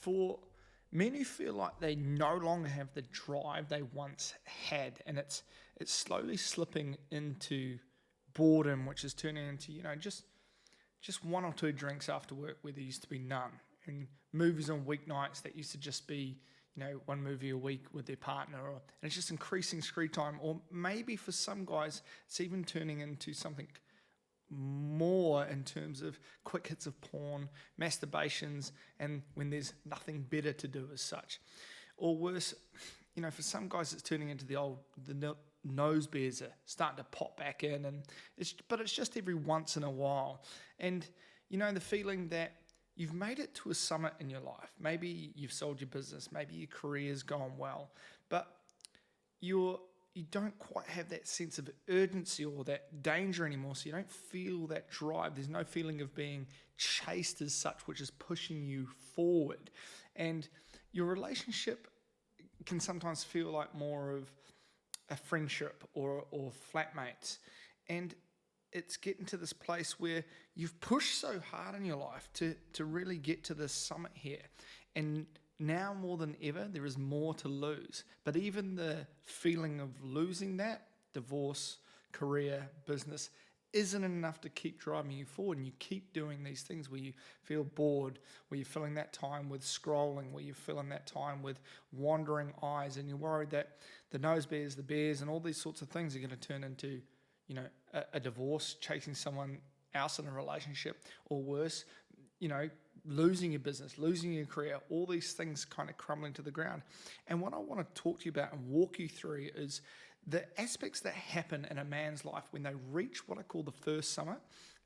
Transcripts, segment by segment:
For men who feel like they no longer have the drive they once had, and it's slowly slipping into boredom, which is turning into just one or two drinks after work where there used to be none, and movies on weeknights that used to just be one movie a week with their partner, and it's just increasing screen time, or maybe for some guys it's even turning into something more in terms of quick hits of porn, masturbations, and when there's nothing better to do as such. Or worse, for some guys it's turning into the nose beers are starting to pop back in, but it's just every once in a while. And the feeling that you've made it to a summit in your life. Maybe you've sold your business, maybe your career's gone well, but you don't quite have that sense of urgency or that danger anymore, so you don't feel that drive. There's no feeling of being chased as such, which is pushing you forward. And your relationship can sometimes feel like more of a friendship or flatmates. And it's getting to this place where you've pushed so hard in your life to really get to this summit here. And now more than ever, there is more to lose. But even the feeling of losing that, divorce, career, business, isn't enough to keep driving you forward. And you keep doing these things where you feel bored, where you're filling that time with scrolling, where you're filling that time with wandering eyes, and you're worried that the nose bears, the bears, and all these sorts of things are going to turn into, a divorce, chasing someone else in a relationship, or worse, losing your business, losing your career, all these things kind of crumbling to the ground. And what I want to talk to you about and walk you through is the aspects that happen in a man's life when they reach what I call the first summit,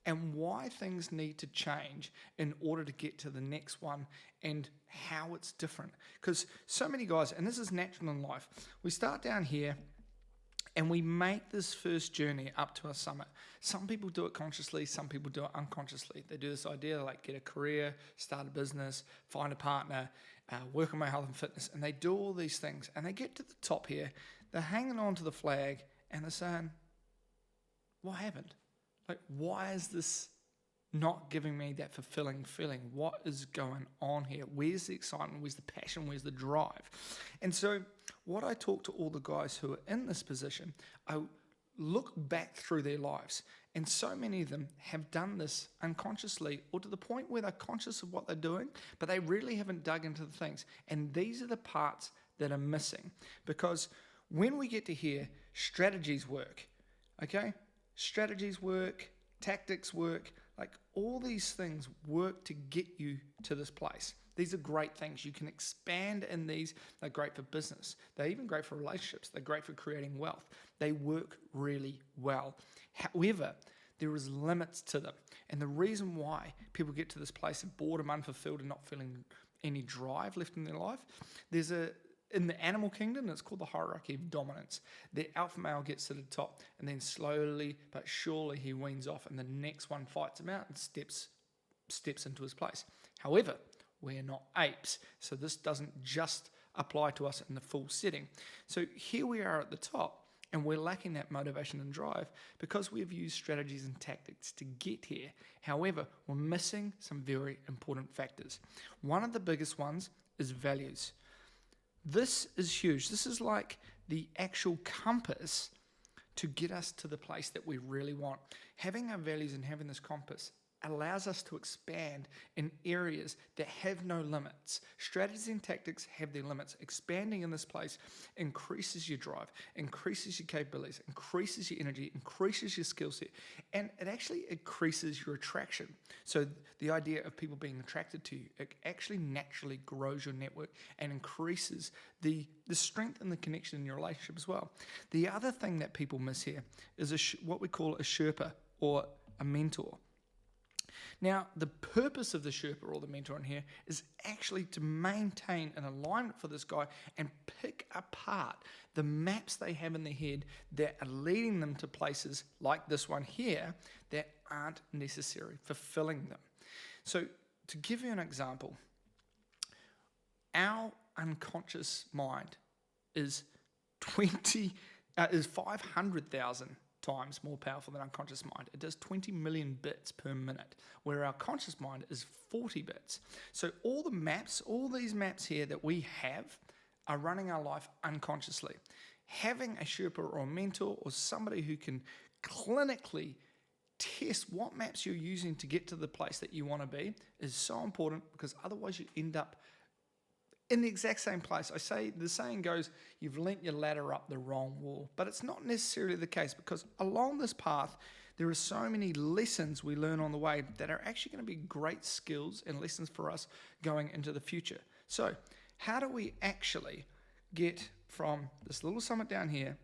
and why things need to change in order to get to the next one, and how it's different. Because so many guys, and this is natural in life, we start down here and we make this first journey up to a summit. Some people do it consciously, some people do it unconsciously. They do this idea like get a career, start a business, find a partner, work on my health and fitness, and they do all these things. And they get to the top here, they're hanging on to the flag, and they're saying, what happened? Like, why is this not giving me that fulfilling feeling? What is going on here? Where's the excitement? Where's the passion? Where's the drive? And so what I talk to all the guys who are in this position, I look back through their lives, and so many of them have done this unconsciously, or to the point where they're conscious of what they're doing, but they really haven't dug into the things. And these are the parts that are missing, because when we get to here, strategies work, okay? Strategies work, tactics work, like all these things work to get you to this place. These are great things. You can expand in these. They're great for business. They're even great for relationships. They're great for creating wealth. They work really well. However, there is limits to them. And the reason why people get to this place of boredom, unfulfilled, and not feeling any drive left in their life, in the animal kingdom, it's called the hierarchy of dominance. The alpha male gets to the top, and then slowly but surely he weans off, and the next one fights him out and steps into his place. However, we're not apes, so this doesn't just apply to us in the full setting. So here we are at the top, and we're lacking that motivation and drive because we've used strategies and tactics to get here. However, we're missing some very important factors. One of the biggest ones is values. This is huge. This is like the actual compass to get us to the place that we really want. Having our values and having this compass allows us to expand in areas that have no limits. Strategies and tactics have their limits. Expanding in this place increases your drive, increases your capabilities, increases your energy, increases your skill set, and it actually increases your attraction. So the idea of people being attracted to you, it actually naturally grows your network and increases the strength and the connection in your relationship as well. The other thing that people miss here is what we call a Sherpa or a mentor. Now, the purpose of the Sherpa or the mentor in here is actually to maintain an alignment for this guy and pick apart the maps they have in their head that are leading them to places like this one here that aren't necessarily fulfilling them. So, to give you an example, our unconscious mind is 500,000 times more powerful than our conscious mind. It does 20 million bits per minute, where our conscious mind is 40 bits. So all the maps, all these maps here that we have are running our life unconsciously. Having a Sherpa or a mentor or somebody who can clinically test what maps you're using to get to the place that you want to be is so important, because otherwise you end up in the exact same place. The saying goes, you've lent your ladder up the wrong wall, but it's not necessarily the case, because along this path, there are so many lessons we learn on the way that are actually going to be great skills and lessons for us going into the future. So how do we actually get from this little summit down here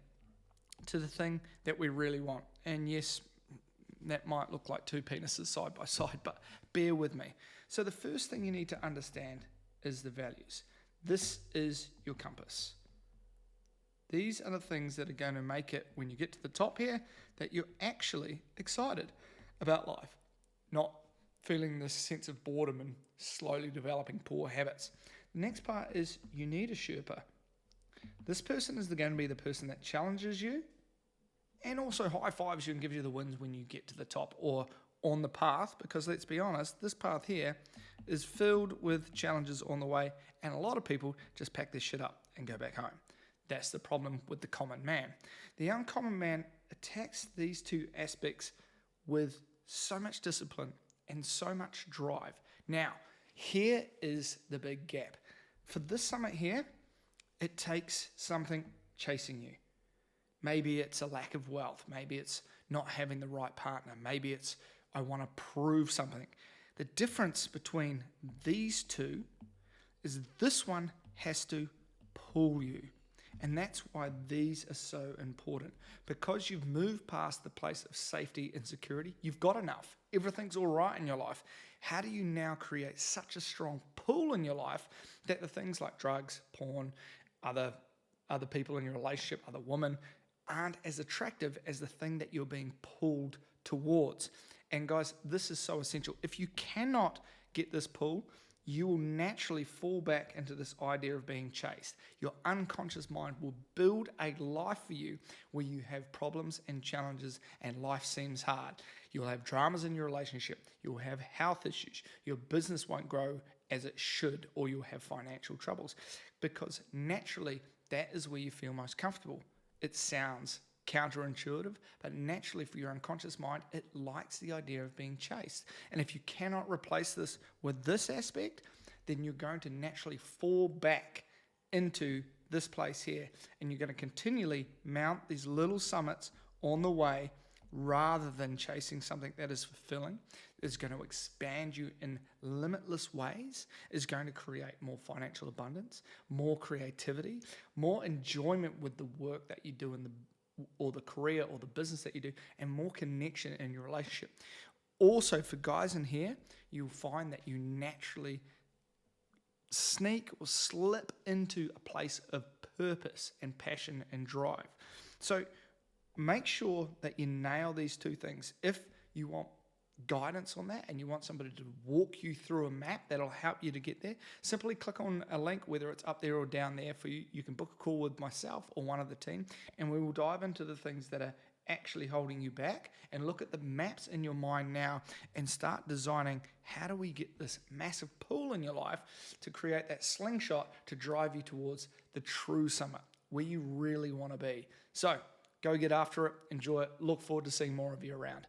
to the thing that we really want? And yes, that might look like two penises side by side, but bear with me. So the first thing you need to understand is the values. This is your compass. These are the things that are going to make it, when you get to the top here, that you're actually excited about life, not feeling this sense of boredom and slowly developing poor habits. The next part is you need a Sherpa. This person is going to be the person that challenges you and also high fives you and gives you the wins when you get to the top or on the path, because let's be honest, this path here is filled with challenges on the way, and a lot of people just pack their shit up and go back home. That's the problem with the common man. The uncommon man attacks these two aspects with so much discipline and so much drive. Now, here is the big gap. For this summit here, it takes something chasing you. Maybe it's a lack of wealth. Maybe it's not having the right partner. Maybe it's I want to prove something. The difference between these two is this one has to pull you. And that's why these are so important. Because you've moved past the place of safety and security, you've got enough. Everything's all right in your life. How do you now create such a strong pull in your life that the things like drugs, porn, other people in your relationship, other women, aren't as attractive as the thing that you're being pulled towards? And guys, this is so essential. If you cannot get this pull, you will naturally fall back into this idea of being chased. Your unconscious mind will build a life for you where you have problems and challenges and life seems hard. You'll have dramas in your relationship. You'll have health issues. Your business won't grow as it should, or you'll have financial troubles, because naturally that is where you feel most comfortable. It sounds counterintuitive, but naturally for your unconscious mind, it likes the idea of being chased. And if you cannot replace this with this aspect, then you're going to naturally fall back into this place here, and you're going to continually mount these little summits on the way rather than chasing something that is fulfilling, is going to expand you in limitless ways, is going to create more financial abundance, more creativity, more enjoyment with the work that you do or the career or the business that you do, and more connection in your relationship. Also, for guys in here, you'll find that you naturally sneak or slip into a place of purpose and passion and drive. So make sure that you nail these two things. If you want guidance on that and you want somebody to walk you through a map that'll help you to get there, simply click on a link, whether it's up there or down there for you. You can book a call with myself or one of the team, and we will dive into the things that are actually holding you back and look at the maps in your mind now and start designing how do we get this massive pull in your life to create that slingshot to drive you towards the true summit where you really want to be. So go get after it, enjoy it, look forward to seeing more of you around.